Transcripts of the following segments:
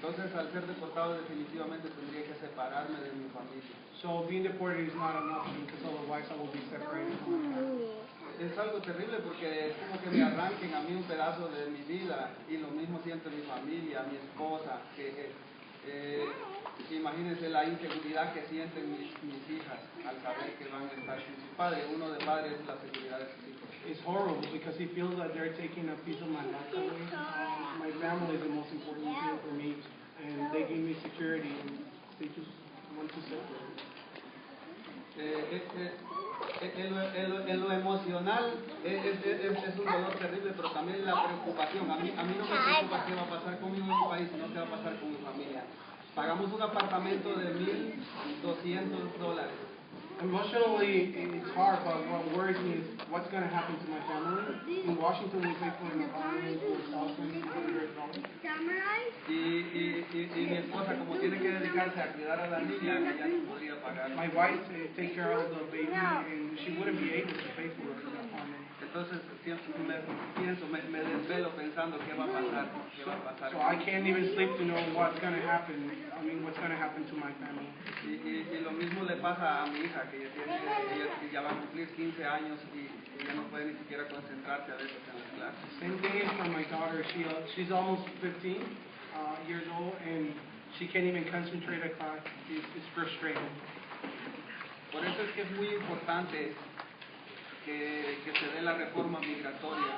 Entonces, al ser deportado, definitivamente tendría que separarme de mi familia. So being deported is not an option because otherwise I will be separated from my family. Es algo terrible porque es como que me arranquen a mí un pedazo de mi vida, y lo mismo siente mi familia, mi esposa, que imagínense la inseguridad que sienten mis hijas al saber que van a estar sin su padre. Uno de padres es la seguridad de sus hijos. It's horrible because he feels that they're taking a piece of my life away. My family is the most important thing for me, and they give me security, and they just want to separate. En lo emocional es un dolor terrible, pero también la preocupación. A mí no me preocupa qué va a pasar conmigo en mi país, sino qué va a pasar con mi familia. Pagamos un apartamento de $1,200. Emotionally, it's hard, but what worries me is what's going to happen to my family. In Washington, we pay for an apartment for $1,200. Y mi esposa, como tiene que dedicarse a cuidar a la niña, ella no podría pagar. My wife takes care of the baby, and she wouldn't be able to pay for the apartment. Entonces me desvelo pensando qué va a pasar. So I can't even sleep to know what's going to happen. I mean, what's going to happen to my family. Y lo mismo le pasa a mi hija, que ella ya va a cumplir 15 años y ella no puede ni siquiera concentrarse a veces en las clases. Same thing is for my daughter. She's almost 15 years old, and she can't even concentrate at class. It's frustrating. Por eso es que es muy importante que se dé la reforma migratoria.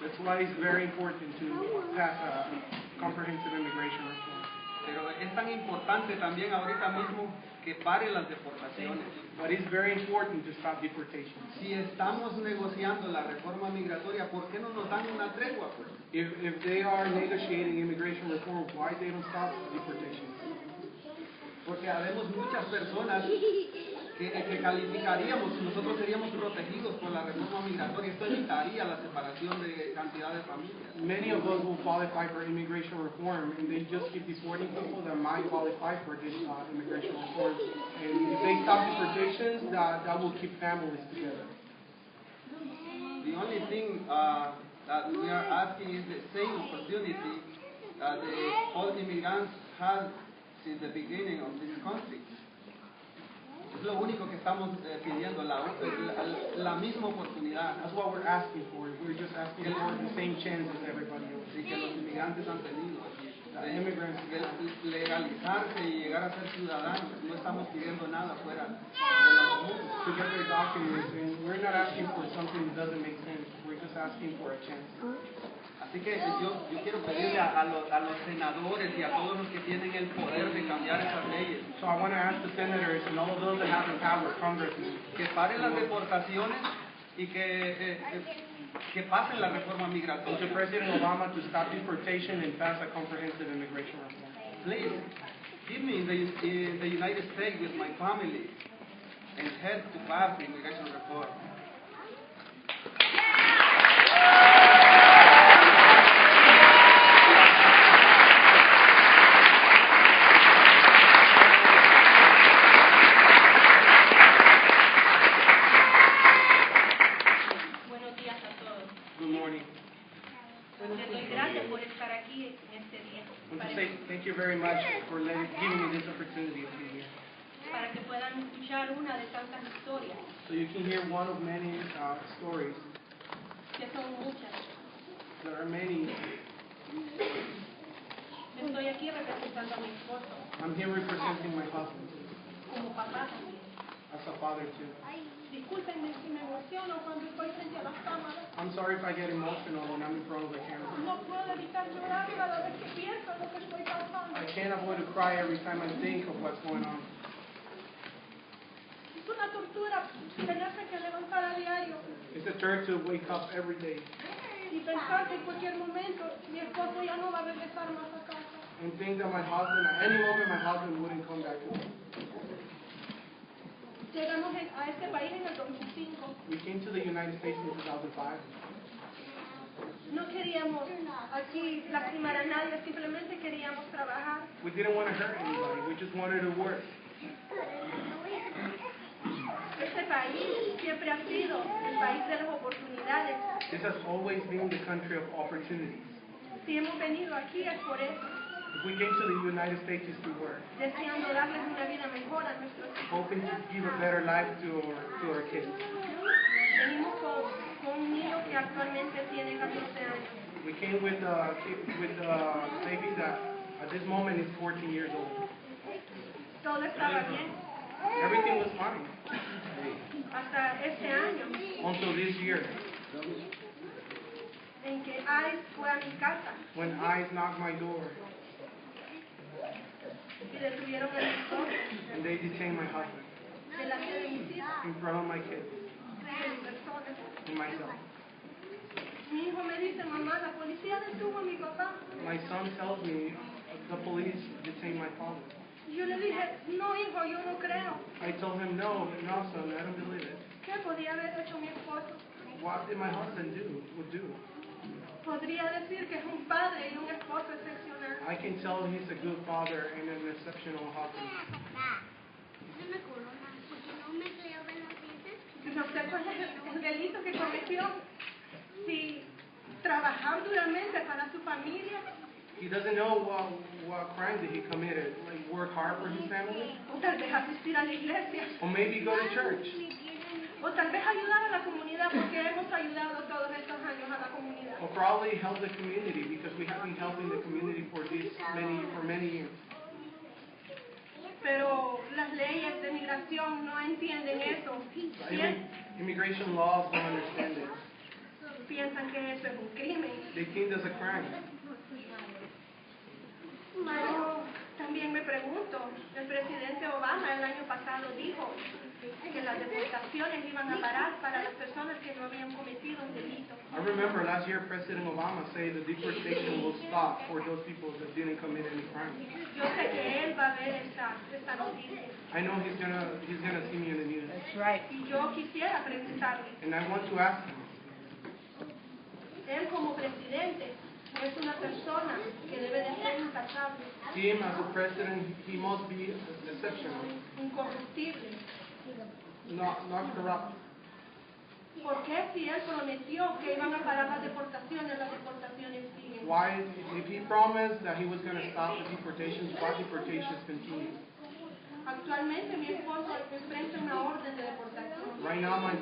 That's why it's very important to pass a comprehensive immigration reform. Pero es tan importante también ahorita mismo que pare las deportaciones. But it's very important to stop deportation. Si estamos negociando la reforma migratoria, ¿por qué no nos dan una tregua, pues? If they are negotiating immigration reform, why they don't stop deportation? Porque habemos muchas personas que calificaríamos, nosotros seríamos protegidos por la reforma migratoria. Esto evitaría la separación de cantidad de familias. Many of us will qualify for immigration reform, and they just keep deporting people that might qualify for this immigration reform. And if they stop deportations, that will keep families together. The only thing that we are asking is the same opportunity that all immigrants had since the beginning of this country. Es lo único que estamos pidiendo, la misma oportunidad. That's what we're asking for. We're just asking for the same chance as everybody else. Y que los inmigrantes han tenido. Immigrants Legalizarse y llegar a ser ciudadanos. No estamos pidiendo nada fuera de to get their documents, and we're not asking for something that doesn't make sense. We're just asking for a chance. Así que yo quiero pedirle a los senadores y a todos los que tienen el poder de cambiar esas leyes, So I want to ask the senators and all of those that have the power, congressmen, que paren las deportaciones y que pasen la reforma and to migratoria. President Obama to stop deportation and pass a comprehensive immigration reform. Please, keep me in the United States with my family and help to pass the immigration reform. Thank you very much for giving me this opportunity to be here. Para que puedan escuchar una de tantas historias, So you can hear one of many stories. que son muchas. There are many. Estoy aquí representando a mi esposo, I'm here representing my husband como papá también. as a father too. Discúlpenme si me emociono cuando estoy frente a las cámaras. I'm sorry if I get emotional when I'm in front of the camera. No puedo evitar llorar cada vez que pienso en lo que estoy pasando. I can't avoid to cry every time I think of what's going on. Es una tortura tenerse que levantar a diario It's a turn to wake up every day y pensar que en cualquier momento mi esposo ya no va a regresar más a casa. and think that my husband, at any moment, my husband wouldn't come back home. Llegamos a este país en el 2005. We came to the United States in 2005. No queríamos aquí lastimar a nadie, simplemente queríamos trabajar. We didn't want to hurt anybody. We just wanted to work. Este país siempre ha sido el país de las oportunidades. This has always been the country of opportunities. Si hemos venido aquí es por eso. If We came to the United States to work, deseando darles una vida mejor a nuestros hijos. hoping to give a better life to our kids. Venimos con un niño que actualmente tiene 14 años. We came with a baby that at this moment is 14 years old. Todo estaba bien Everything was fine hasta este año until this year en que Ice fue a mi casa when eyes knocked my door y detuvieron a mi esposo and they detained my husband delante de mis hijos in front of my kids y de mis personas. and myself. Mi hijo me dice, mamá, la policía detuvo a mi papá. My son tells me the police detained my father. Y yo le dije, no, hijo, yo no creo. I told him, no, son, I don't believe it. ¿Qué podía haber hecho mi esposo? What did my husband would do? Podría decir que es un padre y un esposo excepcional. I can tell he's a good father and an exceptional husband. No sé cuál es el delito que cometió. Si trabajar duramente para su familia, He doesn't know what crime did he committed. Like work hard for his family, o tal vez asistir a la iglesia, or maybe go to church, o tal vez ayudar a la comunidad, porque hemos ayudado todos estos años a la comunidad. or probably help the community because we have been helping the community for many years. Pero las leyes de migración no entienden eso. Immigration laws don't understand it. Piensan que eso es un crimen. They think that's a crime. Yo también me pregunto, el presidente Obama el año pasado dijo que las deportaciones iban a parar para las personas que no habían cometido un delito. I remember last year President Obama said the deportation will stop for those people that didn't commit any crime. Yo sé que él va a ver esta noticia. I know he's gonna see me in the news. That's right. Y yo quisiera preguntarle, And I want to ask him, él como presidente es una persona que debe de ser intachable, him as a president, he must be exceptional, incorruptible. not corrupt. ¿Por qué si él prometió que iban a parar las deportaciones siguen? Why, if he promised that he was going to stop the deportations, why deportations continue? Actualmente mi esposo enfrenta una orden de deportación. Right now, my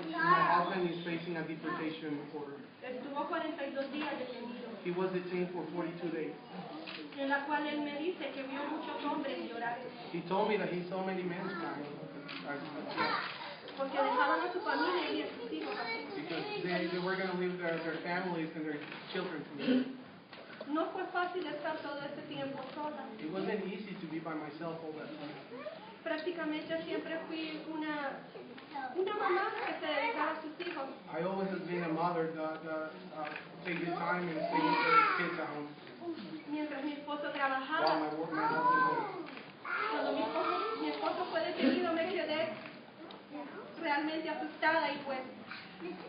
husband is facing a deportation order. Estuvo 42 días detenido, He was detained for 42 days. en la cual él me dice que vio muchos hombres llorar, He told me that he saw many men crying porque dejaban a su familia y a sus hijos aquí. because they were going to leave their families and their children from them. No fue fácil estar todo ese tiempo sola. It wasn't easy to be by myself all that time. Prácticamente siempre fui una mamá que se dedicaba a sus hijos. I always have been a mother that take the time and stay with their kids at home Mientras mi esposo while trabajaba, my husband worked. cuando mi esposo fue detenido me quedé realmente asustada y pues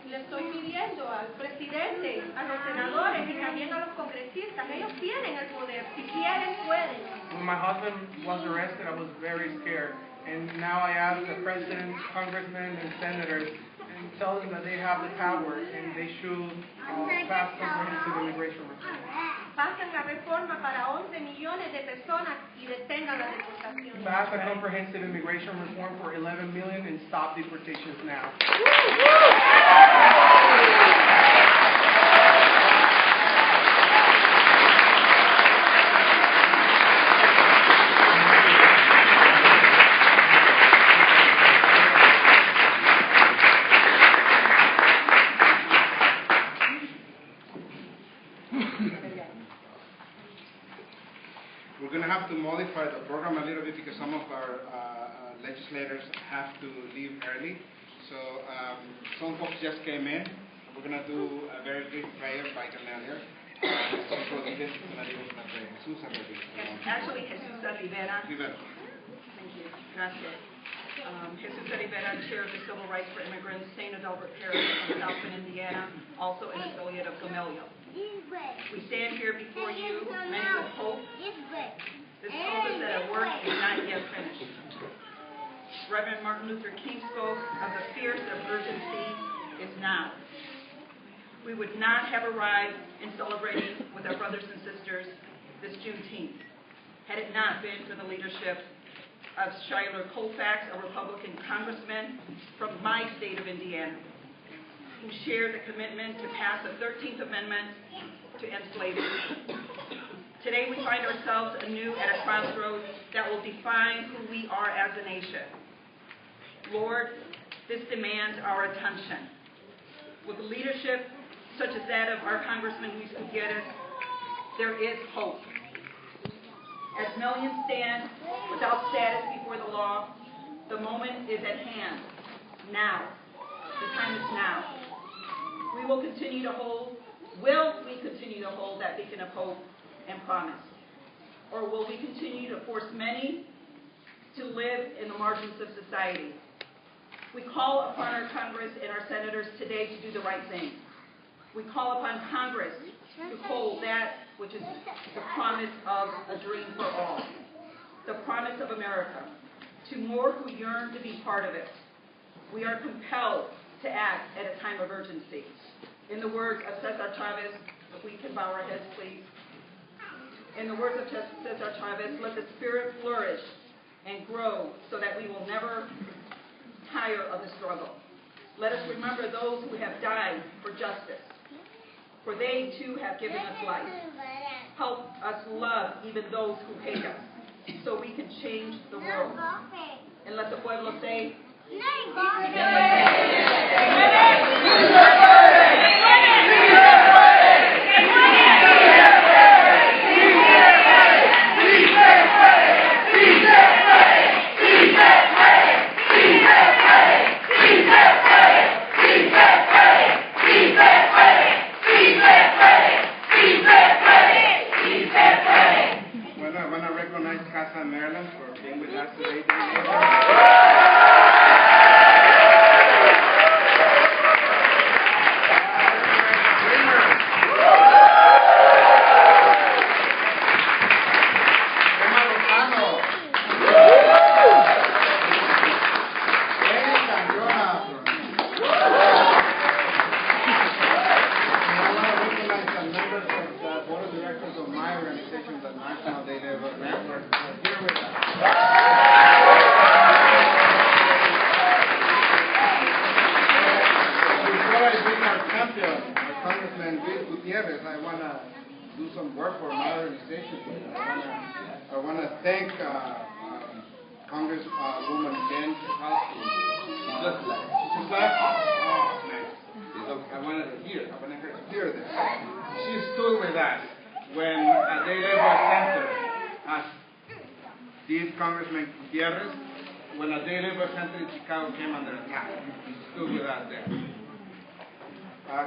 le estoy pidiendo al presidente, a los senadores y también a los congresistas, ellos tienen el poder, si quieren pueden. When my husband was arrested, I was very scared. And now I ask the president, congressmen, and senators and tell them that they have the power and they should pass comprehensive immigration reform. Pasen la reforma para 11 millones de personas y detengan la deportación. Pass a comprehensive immigration reform for 11 million and stop deportations now. We're going to have to modify the program a little bit because some of our legislators have to leave early. So some folks just came in. We're going to do a very brief prayer by Cornelia. Actually, Jesus Rivera. Rivera. Thank you. Gracias. Jesus Rivera, Chair of the Civil Rights for Immigrants, St. Adalbert Parish in South Bend, Indiana, also an affiliate of Gamaliel. We stand here before you, many with hope. This tells us that our work is not yet finished. Reverend Martin Luther King spoke of the fierce emergency is now. We would not have arrived in celebrating with our brothers and sisters this Juneteenth had it not been for the leadership of Schuyler Colfax, a Republican congressman from my state of Indiana, who shared the commitment to pass the 13th Amendment to end slavery. Today we find ourselves anew at a crossroads that will define who we are as a nation. Lord, this demands our attention. With leadership such as that of our Congressman Luis Gutierrez, there is hope. As millions stand without status before the law, the moment is at hand. Now. The time is now. Will we continue to hold that beacon of hope and promise? Or will we continue to force many to live in the margins of society? We call upon our Congress and our senators today to do the right thing. We call upon Congress to hold that which is the promise of a dream for all, the promise of America, to more who yearn to be part of it. We are compelled to act at a time of urgency. In the words of Cesar Chavez, if we can bow our heads, please. In the words of Cesar Chavez, let the spirit flourish and grow so that we will never tire of the struggle. Let us remember those who have died for justice, for they too have given us life. Help us love even those who hate us, so we can change the world. And let the pueblo say, I want to do some work for my organization. I want to thank Congresswoman Jen Chakowski. She's left? Oh, nice. I wanted her to hear this. She stood with us when a Day Labor Center, as did Congressman Gutierrez, when a Day Labor Center in Chicago came under attack. She stood with us there.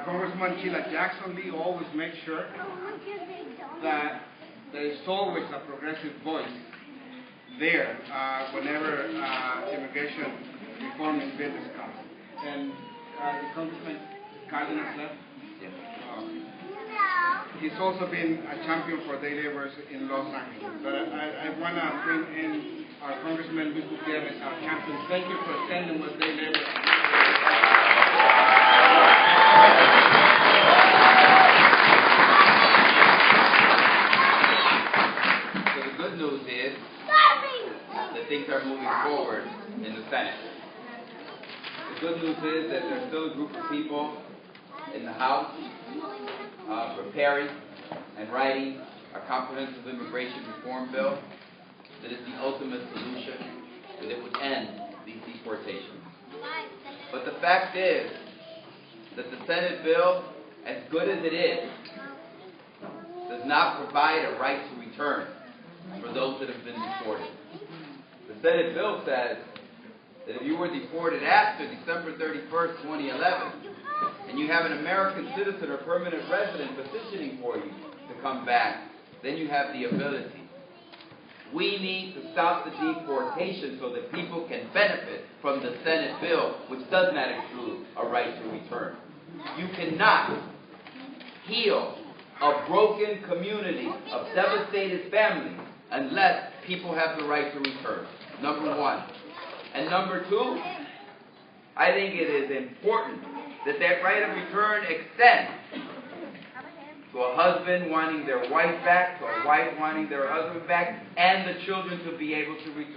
Congressman Sheila Jackson Lee always makes sure that there is always a progressive voice there whenever immigration reform is being discussed. And the Congressman Cardenas left? Yes. He's also been a champion for day laborers in Los Angeles. But I want to bring in our Congressman Luis Gutierrez, our champion. Thank you for standing with day laborers. So the good news is that things are moving forward in the Senate. The good news is that there's still a group of people in the House preparing and writing a comprehensive immigration reform bill that is the ultimate solution, that it would end these deportations. But the fact is that the Senate bill, as good as it is, does not provide a right to return for those that have been deported. The Senate bill says that if you were deported after December 31st, 2011, and you have an American citizen or permanent resident petitioning for you to come back, then you have the ability. We need to stop the deportation so that people can benefit from the Senate bill, which does not include a right to return. You cannot heal a broken community of devastated families unless people have the right to return, number one. And number two, I think it is important that that right of return extends to a husband wanting their wife back, to a wife wanting their husband back, and the children to be able to return.